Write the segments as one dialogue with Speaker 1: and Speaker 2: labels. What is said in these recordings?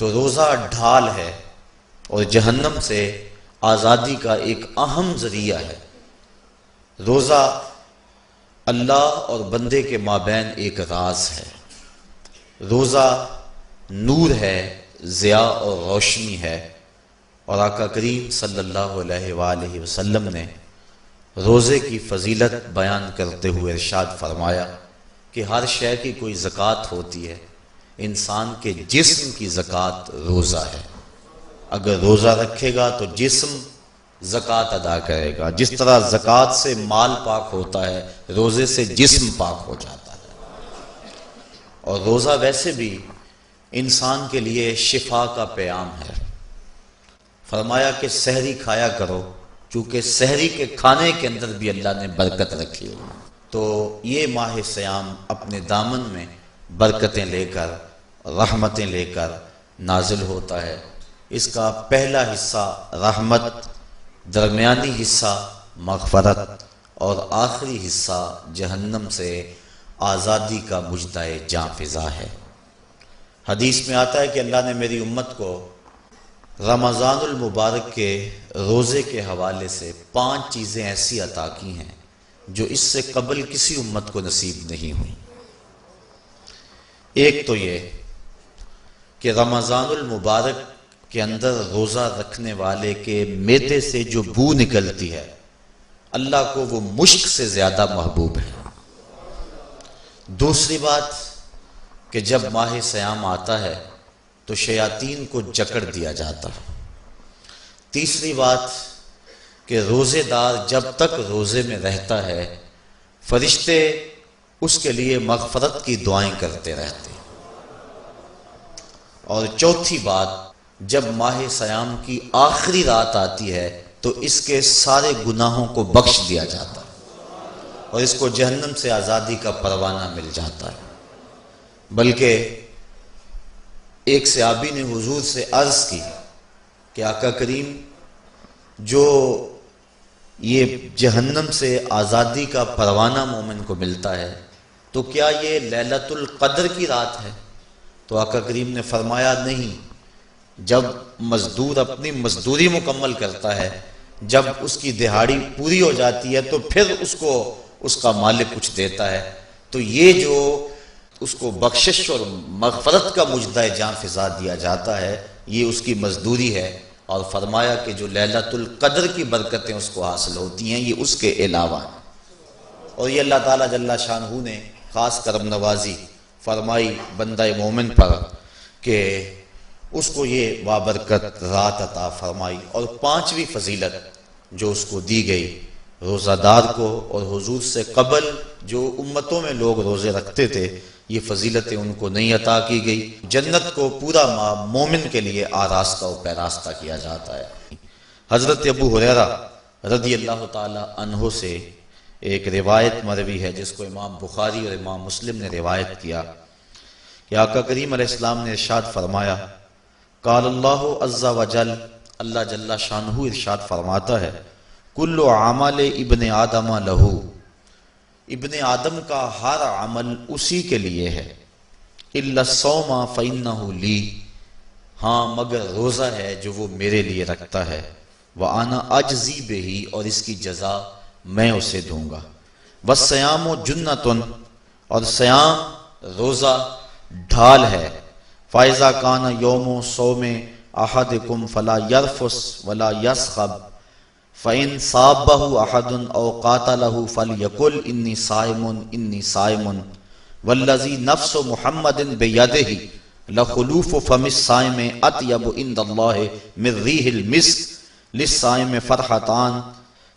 Speaker 1: تو روزہ ڈھال ہے اور جہنم سے آزادی کا ایک اہم ذریعہ ہے۔ روزہ اللہ اور بندے کے مابین ایک راز ہے۔ روزہ نور ہے، ضیاء اور روشنی ہے، اور آقا کریم صلی اللہ علیہ وآلہ وسلم نے روزے کی فضیلت بیان کرتے ہوئے ارشاد فرمایا کہ ہر شے کی کوئی زکوٰۃ ہوتی ہے، انسان کے جسم کی زکوٰۃ روزہ ہے۔ اگر روزہ رکھے گا تو جسم زکوٰۃ ادا کرے گا، جس طرح زکوٰۃ سے مال پاک ہوتا ہے، روزے سے جسم پاک ہو جاتا ہے۔ اور روزہ ویسے بھی انسان کے لیے شفا کا پیام ہے۔ فرمایا کہ سحری کھایا کرو، چونکہ سحری کے کھانے کے اندر بھی اللہ نے برکت رکھی ہے۔ تو یہ ماہ سیام اپنے دامن میں برکتیں لے کر، رحمتیں لے کر نازل ہوتا ہے۔ اس کا پہلا حصہ رحمت، درمیانی حصہ مغفرت، اور آخری حصہ جہنم سے آزادی کا مجدہ جاں فضا ہے۔ حدیث میں آتا ہے کہ اللہ نے میری امت کو رمضان المبارک کے روزے کے حوالے سے 5 چیزیں ایسی عطا کی ہیں جو اس سے قبل کسی امت کو نصیب نہیں ہوئی۔ ایک تو یہ کہ رمضان المبارک کے اندر روزہ رکھنے والے کے معدے سے جو بو نکلتی ہے، اللہ کو وہ مشک سے زیادہ محبوب ہے۔ دوسری بات کہ جب ماہ سیام آتا ہے تو شیاطین کو جکڑ دیا جاتا ہے۔ تیسری بات کہ روزے دار جب تک روزے میں رہتا ہے، فرشتے اس کے لیے مغفرت کی دعائیں کرتے رہتے ہیں۔ اور چوتھی بات، جب ماہ سیام کی آخری رات آتی ہے تو اس کے سارے گناہوں کو بخش دیا جاتا ہے اور اس کو جہنم سے آزادی کا پروانہ مل جاتا ہے۔ بلکہ ایک صحابی نے حضور سے عرض کی کہ آقا کریم، جو یہ جہنم سے آزادی کا پروانہ مومن کو ملتا ہے تو کیا یہ لیلۃ القدر کی رات ہے؟ تو آقا کریم نے فرمایا نہیں، جب مزدور اپنی مزدوری مکمل کرتا ہے، جب اس کی دہاڑی پوری ہو جاتی ہے تو پھر اس کو اس کا مالک کچھ دیتا ہے، تو یہ جو اس کو بخشش اور مغفرت کا مجدہ جاں فضا دیا جاتا ہے، یہ اس کی مزدوری ہے۔ اور فرمایا کہ جو لیلۃ القدر کی برکتیں اس کو حاصل ہوتی ہیں، یہ اس کے علاوہ ہیں۔ اور یہ اللہ تعالیٰ جل شانہ نے خاص کرم نوازی فرمائی بندہ مومن پر کہ اس کو یہ بابرکت رات عطا فرمائی۔ اور 5ویں فضیلت جو اس کو دی گئی روزہ دار کو، اور حضور سے قبل جو امتوں میں لوگ روزے رکھتے تھے، یہ فضیلتیں ان کو نہیں عطا کی گئی۔ جنت کو پورا مومن کے لیے آراستہ و پیراستہ کیا جاتا ہے۔ حضرت ابو ہریرہ رضی اللہ تعالی عنہ سے ایک روایت مروی ہے جس کو امام بخاری اور امام مسلم نے روایت کیا کہ آقا کریم علیہ السلام نے ارشاد فرمایا، قال اللہ عز وجل، اللہ جل شانہ ارشاد فرماتا ہے، کل عمل ابن آدم لہو، ابن آدم کا ہر عمل اسی کے لیے ہے، الا الصوم فإنہ لی، ہاں مگر روزہ ہے جو وہ میرے لیے رکھتا ہے، وأنا اجزی بہ، اور اس کی جزا میں اسے دوں گا، والصیام جنۃ، اور سیام روزہ ڈھال ہے، فإذا کان یوم صوم احدکم فلا یرفث ولا یصخب، فإن صابہ احد او قاتلہ فلیقل انی صائم انی صائم، والذی نفس محمد بیدہ لخلوف فم الصائم اطیب عند اللہ من ریح المسک، للصائم فرحتان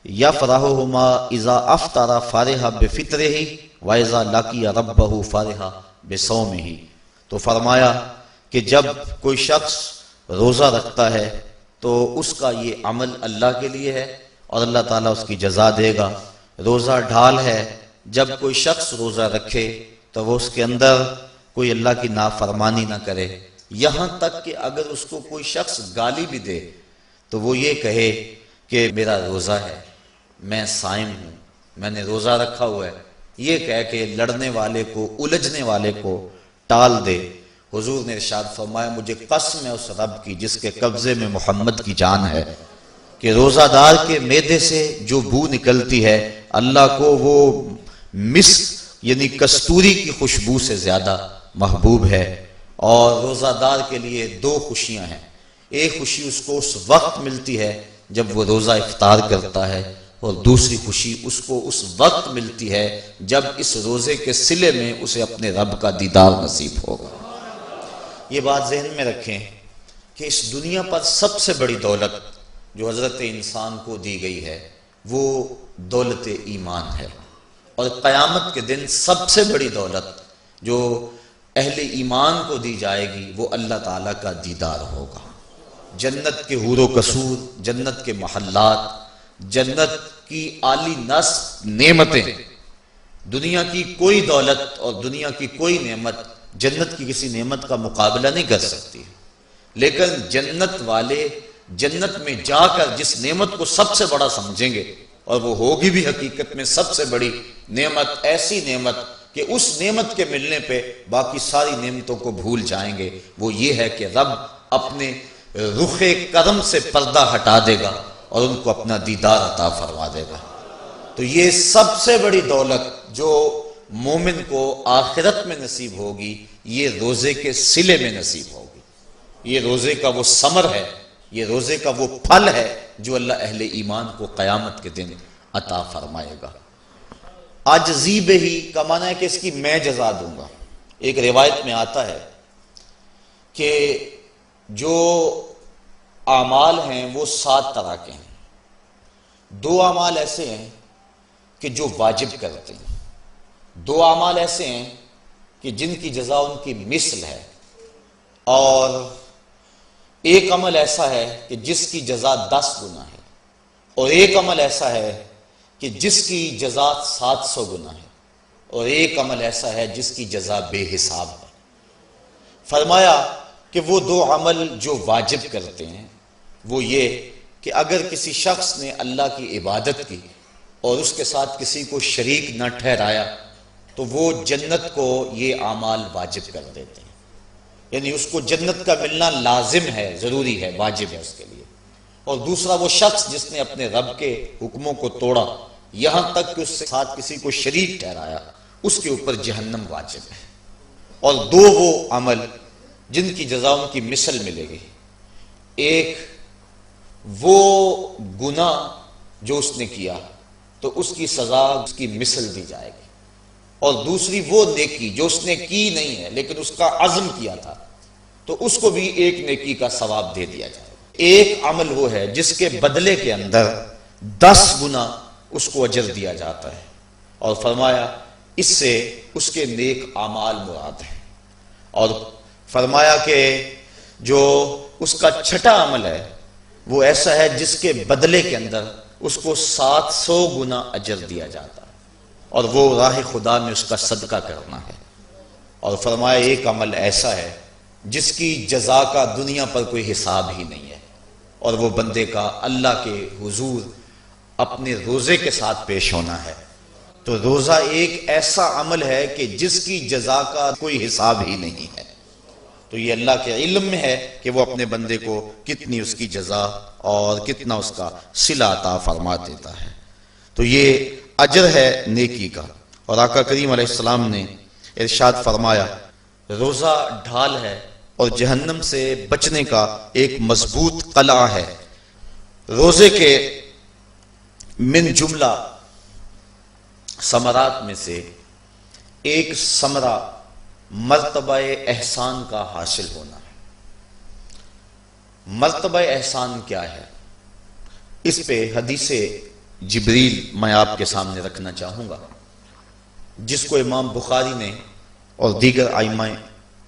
Speaker 1: یفرحہما اذا افطر فرح بفطرہ واذا لقی ربہ فرح بصومہ۔ تو فرمایا کہ جب کوئی شخص روزہ رکھتا ہے تو اس کا یہ عمل اللہ کے لیے ہے اور اللہ تعالیٰ اس کی جزا دے گا۔ روزہ ڈھال ہے، جب کوئی شخص روزہ رکھے تو وہ اس کے اندر کوئی اللہ کی نافرمانی نہ کرے، یہاں تک کہ اگر اس کو کوئی شخص گالی بھی دے تو وہ یہ کہے کہ میرا روزہ ہے، میں صائم ہوں، میں نے روزہ رکھا ہوا ہے، یہ کہہ کے لڑنے والے کو، الجھنے والے کو ٹال دے۔ حضور نے ارشاد فرمایا مجھے قسم ہے اس رب کی جس کے قبضے میں محمد کی جان ہے کہ روزہ دار کے معدے سے جو بو نکلتی ہے اللہ کو وہ مسک یعنی کستوری کی خوشبو سے زیادہ محبوب ہے۔ اور روزہ دار کے لیے دو خوشیاں ہیں، ایک خوشی اس کو اس وقت ملتی ہے جب وہ روزہ افطار کرتا ہے، اور دوسری خوشی اس کو اس وقت ملتی ہے جب اس روزے کے صلے میں اسے اپنے رب کا دیدار نصیب ہوگا۔ یہ بات ذہن میں رکھیں کہ اس دنیا پر سب سے بڑی دولت جو حضرت انسان کو دی گئی ہے وہ دولت ایمان ہے، اور قیامت کے دن سب سے بڑی دولت جو اہل ایمان کو دی جائے گی وہ اللہ تعالیٰ کا دیدار ہوگا۔ جنت کے حور و قصور، جنت کے محلات، جنت کی اعلی نصب نعمتیں، دنیا کی کوئی دولت اور دنیا کی کوئی نعمت جنت کی کسی نعمت کا مقابلہ نہیں کر سکتی، لیکن جنت والے جنت میں جا کر جس نعمت کو سب سے بڑا سمجھیں گے، اور وہ ہوگی بھی حقیقت میں سب سے بڑی نعمت، ایسی نعمت کہ اس نعمت کے ملنے پہ باقی ساری نعمتوں کو بھول جائیں گے، وہ یہ ہے کہ رب اپنے رخ کرم سے پردہ ہٹا دے گا اور ان کو اپنا دیدار عطا فرما دے گا۔ تو یہ سب سے بڑی دولت جو مومن کو آخرت میں نصیب ہوگی یہ روزے کے صلے میں نصیب ہوگی، یہ روزے کا وہ ثمر ہے، یہ روزے کا وہ پھل ہے جو اللہ اہل ایمان کو قیامت کے دن عطا فرمائے گا۔ عاجزی بہی کا معنی ہے کہ اس کی میں جزا دوں گا۔ ایک روایت میں آتا ہے کہ جو اعمال ہیں وہ 7 طرح کے ہیں، 2 اعمال ایسے ہیں کہ جو واجب کرتے ہیں، 2 اعمال ایسے ہیں کہ جن کی جزا ان کی مثل ہے، اور ایک عمل ایسا ہے کہ جس کی جزا 10 گنا ہے، اور ایک عمل ایسا ہے کہ جس کی جزا 700 گنا ہے، اور ایک عمل ایسا ہے جس کی جزا بے حساب ہے۔ فرمایا کہ وہ 2 عمل جو واجب کرتے ہیں وہ یہ کہ اگر کسی شخص نے اللہ کی عبادت کی اور اس کے ساتھ کسی کو شریک نہ ٹھہرایا تو وہ جنت کو یہ اعمال واجب کر دیتے ہیں، یعنی اس کو جنت کا ملنا لازم ہے، ضروری ہے، واجب ہے اس کے لیے۔ اور دوسرا وہ شخص جس نے اپنے رب کے حکموں کو توڑا یہاں تک کہ اس کے ساتھ کسی کو شریک ٹھہرایا، اس کے اوپر جہنم واجب ہے۔ اور 2 وہ عمل جن کی جزا ان کی مثل ملے گی، ایک وہ گناہ جو اس نے کیا تو اس کی سزا اس کی مثل دی جائے گی، اور دوسری وہ نیکی جو اس نے کی نہیں ہے لیکن اس کا عزم کیا تھا تو اس کو بھی ایک نیکی کا ثواب دے دیا جائے گا۔ ایک عمل وہ ہے جس کے بدلے کے اندر 10 گنا اس کو اجر دیا جاتا ہے، اور فرمایا اس سے اس کے نیک اعمال مراد ہیں، اور فرمایا کہ جو اس کا چھٹا عمل ہے وہ ایسا ہے جس کے بدلے کے اندر اس کو 700 گنا اجر دیا جاتا ہے، اور وہ راہ خدا میں اس کا صدقہ کرنا ہے۔ اور فرمایا ایک عمل ایسا ہے جس کی جزا کا دنیا پر کوئی حساب ہی نہیں ہے، اور وہ بندے کا اللہ کے حضور اپنے روزے کے ساتھ پیش ہونا ہے۔ تو روزہ ایک ایسا عمل ہے کہ جس کی جزا کا کوئی حساب ہی نہیں ہے، تو یہ اللہ کے علم میں ہے کہ وہ اپنے بندے کو کتنی اس کی جزا اور کتنا اس کا صلہ عطا فرما دیتا ہے۔ تو یہ اجر ہے نیکی کا۔ اور آقا کریم علیہ السلام نے ارشاد فرمایا روزہ ڈھال ہے اور جہنم سے بچنے کا ایک مضبوط قلعہ ہے۔ روزے کے من جملہ ثمرات میں سے ایک ثمرہ مرتبہ احسان کا حاصل ہونا ہے۔ مرتبہ احسان کیا ہے؟ اس پہ حدیث جبریل میں آپ کے سامنے رکھنا چاہوں گا، جس کو امام بخاری نے اور دیگر ائمہ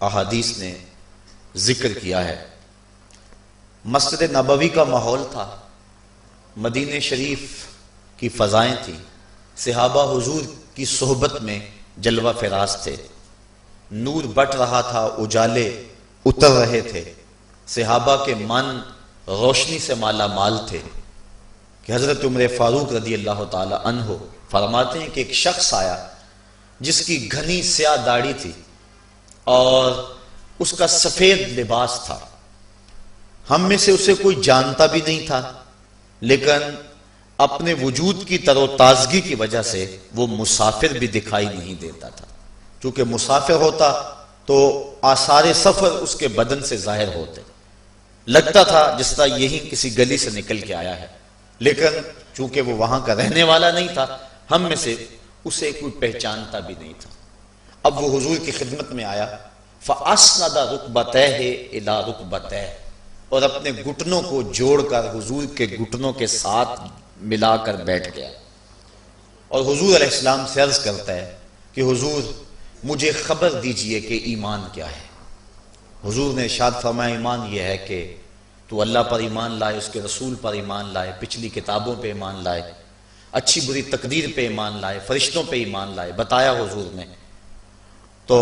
Speaker 1: احادیث نے ذکر کیا ہے۔ مسجد نبوی کا ماحول تھا، مدینہ شریف کی فضائیں تھیں، صحابہ حضور کی صحبت میں جلوہ فراز تھے، نور بٹ رہا تھا، اجالے اتر رہے تھے، صحابہ کے من روشنی سے مالا مال تھے کہ حضرت عمر فاروق رضی اللہ تعالی عنہ فرماتے ہیں کہ ایک شخص آیا جس کی گھنی سیاہ داڑھی تھی اور اس کا سفید لباس تھا، ہم میں سے اسے کوئی جانتا بھی نہیں تھا، لیکن اپنے وجود کی تر و تازگی کی وجہ سے وہ مسافر بھی دکھائی نہیں دیتا تھا۔ چونکہ مسافر ہوتا تو آثار سفر اس کے بدن سے ظاہر ہوتے، لگتا تھا جس طرح یہی کسی گلی سے نکل کے آیا ہے، لیکن چونکہ وہ وہاں کا رہنے والا نہیں تھا، ہم میں سے اسے کوئی پہچانتا بھی نہیں تھا۔ اب وہ حضور کی خدمت میں آیا، فَأَسْنَدَ رُكْبَتَيْهِ إِلَىٰ رُكْبَتَيْهِ، اور اپنے گھٹنوں کو جوڑ کر حضور کے گھٹنوں کے ساتھ ملا کر بیٹھ گیا، اور حضور علیہ السلام سے عرض کرتا ہے کہ حضور مجھے خبر دیجئے کہ ایمان کیا ہے۔ حضور نے ارشاد فرمایا ایمان یہ ہے کہ تو اللہ پر ایمان لائے، اس کے رسول پر ایمان لائے، پچھلی کتابوں پہ ایمان لائے، اچھی بری تقدیر پہ ایمان لائے، فرشتوں پہ ایمان لائے، بتایا حضور نے۔ تو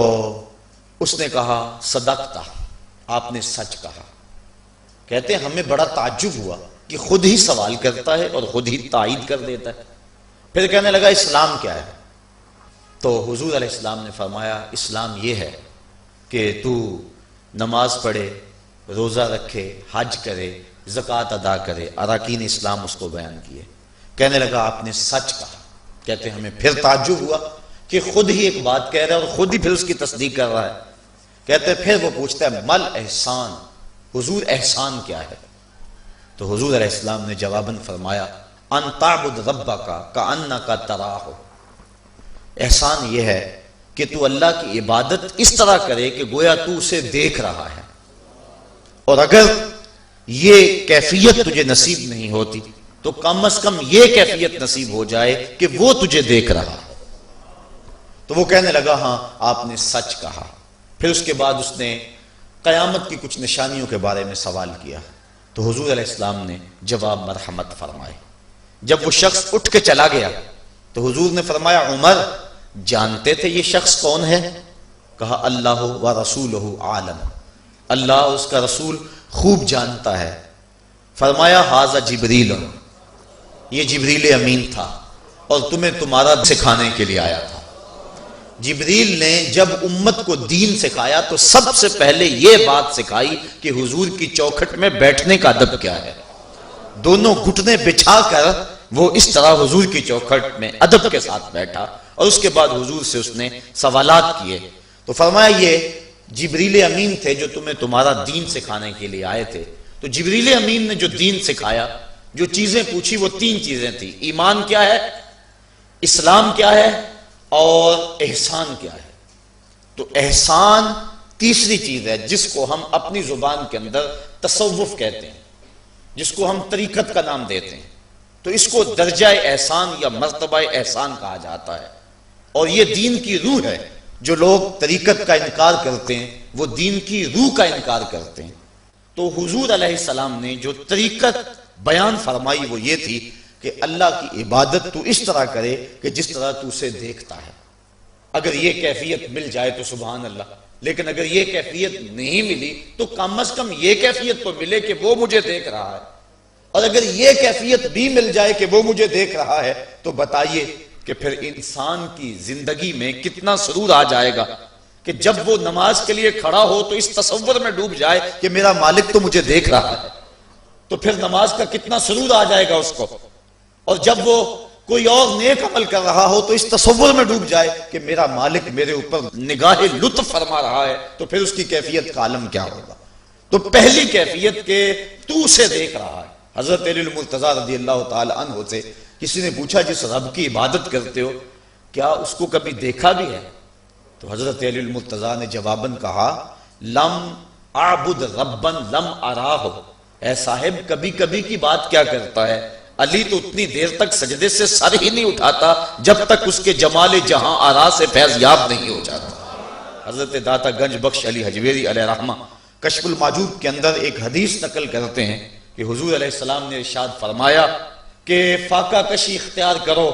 Speaker 1: اس نے کہا صدقتا، آپ نے سچ کہا۔ کہتے ہیں ہمیں بڑا تعجب ہوا کہ خود ہی سوال کرتا ہے اور خود ہی تائید کر دیتا ہے۔ پھر کہنے لگا اسلام کیا ہے؟ تو حضور علیہ السلام نے فرمایا اسلام یہ ہے کہ تو نماز پڑھے، روزہ رکھے، حج کرے، زکوٰۃ ادا کرے، اراکین اسلام اس کو بیان کیے۔ کہنے لگا آپ نے سچ کہا۔ کہتے ہیں ہمیں پھر تعجب ہوا کہ خود ہی ایک بات کہہ رہا ہے اور خود ہی پھر اس کی تصدیق کر رہا ہے۔ کہتے ہیں پھر وہ پوچھتا ہے مل احسان، حضور احسان کیا ہے؟ تو حضور علیہ السلام نے جواباً فرمایا ان تعبد ربک کأنک تراہ، احسان یہ ہے کہ تو اللہ کی عبادت اس طرح کرے کہ گویا تو اسے دیکھ رہا ہے، اور اگر یہ کیفیت تجھے نصیب نہیں ہوتی تو کم از کم یہ کیفیت نصیب ہو جائے کہ وہ تجھے دیکھ رہا ہے۔ تو وہ کہنے لگا ہاں آپ نے سچ کہا۔ پھر اس کے بعد اس نے قیامت کی کچھ نشانیوں کے بارے میں سوال کیا، تو حضور علیہ السلام نے جواب مرحمت فرمائے۔ جب وہ شخص اٹھ کے چلا گیا تو حضور نے فرمایا عمر جانتے تھے یہ شخص کون ہے؟ کہا اللہ و رسولہ عالم، اللہ اور اس کا رسول خوب جانتا ہے۔ فرمایا ھذا جبریل، یہ جبریل امین تھا اور تمہیں تمہارا سکھانے کے لیے آیا تھا۔ جبریل نے جب امت کو دین سکھایا تو سب سے پہلے یہ بات سکھائی کہ حضور کی چوکھٹ میں بیٹھنے کا ادب کیا ہے۔ دونوں گھٹنے بچھا کر وہ اس طرح حضور کی چوکھٹ میں ادب کے ساتھ بیٹھا، اور اس کے بعد حضور سے اس نے سوالات کیے۔ تو فرمایا یہ جبریل امین تھے جو تمہیں تمہارا دین سکھانے کے لیے آئے تھے۔ تو جبریل امین نے جو دین سکھایا، جو چیزیں پوچھی وہ تین چیزیں تھیں، ایمان کیا ہے، اسلام کیا ہے اور احسان کیا ہے۔ تو احسان تیسری چیز ہے جس کو ہم اپنی زبان کے اندر تصوف کہتے ہیں، جس کو ہم طریقت کا نام دیتے ہیں۔ تو اس کو درجہ احسان یا مرتبہ احسان کہا جاتا ہے، اور یہ دین کی روح ہے۔ جو لوگ طریقت کا انکار کرتے ہیں وہ دین کی روح کا انکار کرتے ہیں۔ تو حضور علیہ السلام نے جو طریقت بیان فرمائی وہ یہ تھی کہ اللہ کی عبادت تو اس طرح کرے کہ جس طرح تو اسے دیکھتا ہے۔ اگر یہ کیفیت مل جائے تو سبحان اللہ، لیکن اگر یہ کیفیت نہیں ملی تو کم از کم یہ کیفیت تو ملے کہ وہ مجھے دیکھ رہا ہے، اور اگر یہ کیفیت بھی مل جائے کہ وہ مجھے دیکھ رہا ہے تو بتائیے کہ پھر انسان کی زندگی میں کتنا سرور آ جائے گا کہ جب وہ نماز کے لیے کھڑا ہو تو اس تصور میں ڈوب جائے کہ میرا مالک تو مجھے دیکھ رہا ہے، تو پھر نماز کا کتنا سرور آ جائے گا اس کو۔ اور جب وہ کوئی اور نیک عمل کر رہا ہو تو اس تصور میں ڈوب جائے کہ میرا مالک میرے اوپر نگاہ لطف فرما رہا ہے، تو پھر اس کی کیفیت کا عالم کیا ہوگا۔ تو پہلی کیفیت کہ تو اسے دیکھ رہا ہے۔ حضرت علی المرتضیٰ رضی اللہ تعالی عنہ سے کسی نے پوچھا جس رب کی عبادت کرتے ہو کیا اس کو کبھی دیکھا بھی ہے؟ تو حضرت علی المرتضیٰ نے جواباً کہا لم اعبد ربا لم اراہ، اے صاحب کبھی کبھی کی بات کیا کرتا ہے، علی تو اتنی دیر تک سجدے سے سر ہی نہیں اٹھاتا جب تک اس کے جمال جہاں آرا سے فیض یاب نہیں ہو جاتا۔ حضرت داتا گنج بخش علی حجویری علیہ رحمہ کشف المعجوب کے اندر ایک حدیث نقل کرتے ہیں کہ حضور علیہ السلام نے ارشاد فرمایا کہ فاقہ کشی اختیار کرو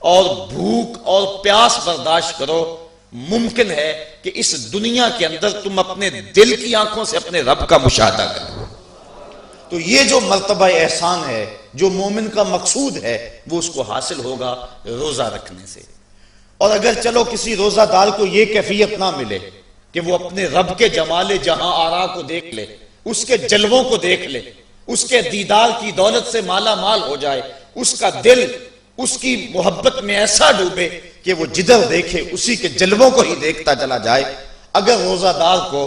Speaker 1: اور بھوک اور پیاس برداشت کرو، ممکن ہے کہ اس دنیا کے اندر تم اپنے دل کی آنکھوں سے اپنے رب کا مشاہدہ کرو۔ تو یہ جو مرتبہ احسان ہے، جو مومن کا مقصود ہے، وہ اس کو حاصل ہوگا روزہ رکھنے سے۔ اور اگر چلو کسی روزہ دار کو یہ کیفیت نہ ملے کہ وہ اپنے رب کے جمال جہاں آرا کو دیکھ لے، اس کے جلووں کو دیکھ لے، اس کے دیدار کی دولت سے مالا مال ہو جائے، اس کا دل اس کی محبت میں ایسا ڈوبے کہ وہ جدھر دیکھے اسی کے جلووں کو ہی دیکھتا چلا جائے۔ اگر روزہ دار کو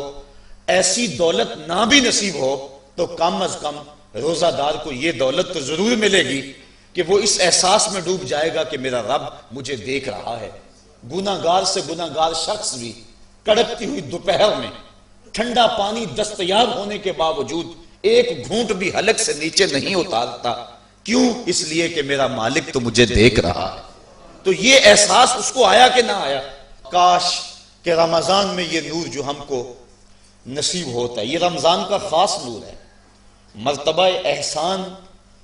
Speaker 1: ایسی دولت نہ بھی نصیب ہو تو کم از کم روزہ دار کو یہ دولت تو ضرور ملے گی کہ وہ اس احساس میں ڈوب جائے گا کہ میرا رب مجھے دیکھ رہا ہے۔ گناہگار سے گناہگار شخص بھی کڑکتی ہوئی دوپہر میں ٹھنڈا پانی دستیاب ہونے کے باوجود ایک گھونٹ بھی حلق سے نیچے نہیں اتارتا، کیوں؟ اس لیے کہ میرا مالک تو مجھے دیکھ رہا ہے۔ تو یہ احساس اس کو آیا کہ نہ آیا؟ کاش کہ رمضان میں یہ نور جو ہم کو نصیب ہوتا ہے، یہ رمضان کا خاص نور ہے، مرتبہ احسان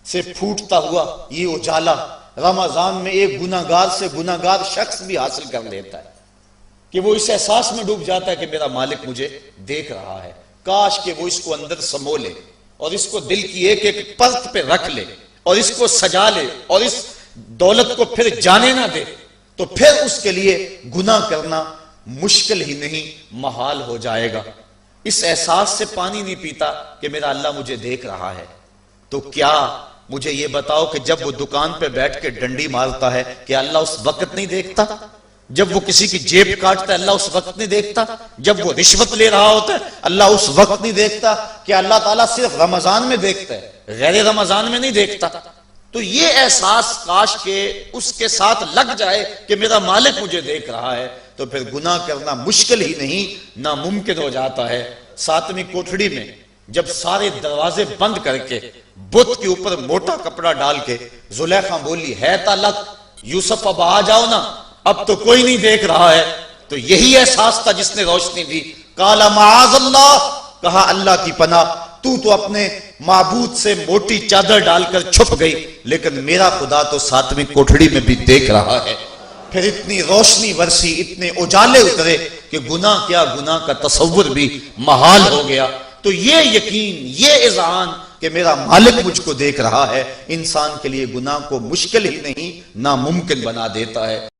Speaker 1: سے پھوٹتا ہوا یہ اجالا رمضان میں ایک گناہگار سے گناہگار شخص بھی حاصل کر لیتا ہے کہ وہ اس احساس میں ڈوب جاتا ہے کہ میرا مالک مجھے دیکھ رہا ہے۔ کاش کہ وہ اس کو اندر سمو لے اور اس کو دل کی ایک ایک پرت پہ رکھ لے اور اس کو سجا لے اور اس دولت کو پھر جانے نہ دے، تو پھر اس کے لیے گناہ کرنا مشکل ہی نہیں محال ہو جائے گا۔ اس احساس سے پانی نہیں پیتا کہ میرا اللہ مجھے دیکھ رہا ہے، تو کیا مجھے یہ بتاؤ کہ جب وہ دکان پہ بیٹھ کے ڈنڈی مارتا ہے کہ اللہ اس وقت نہیں دیکھتا؟ جب وہ کسی کی جیب کاٹتا ہے اللہ اس وقت نہیں دیکھتا؟ جب وہ رشوت لے رہا ہوتا ہے اللہ اس وقت نہیں دیکھتا؟ کہ اللہ تعالیٰ صرف رمضان میں دیکھتا ہے، غیر رمضان میں نہیں دیکھتا؟ تو یہ احساس کاش کہ اس کے ساتھ لگ جائے کہ میرا مالک مجھے دیکھ رہا ہے، تو پھر گناہ کرنا مشکل ہی نہیں ناممکن ہو جاتا ہے۔ ساتویں کوٹھڑی میں جب سارے دروازے بند کر کے بت کے اوپر موٹا کپڑا ڈال کے زلیخا بولی ہے تالک یوسف اب آ جاؤ نا، اب تو کوئی نہیں دیکھ رہا ہے، تو یہی احساس تھا جس نے روشنی دی۔ قال معاذ اللہ، کہا اللہ کی پناہ، تو اپنے معبود سے موٹی چادر ڈال کر چھپ گئی، لیکن میرا خدا تو ساتویں کوٹھڑی میں بھی دیکھ رہا ہے۔ پھر اتنی روشنی برسی، اتنے اجالے اترے کہ گناہ کیا، گناہ کا تصور بھی محال ہو گیا۔ تو یہ یقین، یہ اذعان کہ میرا مالک مجھ کو دیکھ رہا ہے، انسان کے لیے گناہ کو مشکل ہی نہیں ناممکن بنا دیتا ہے۔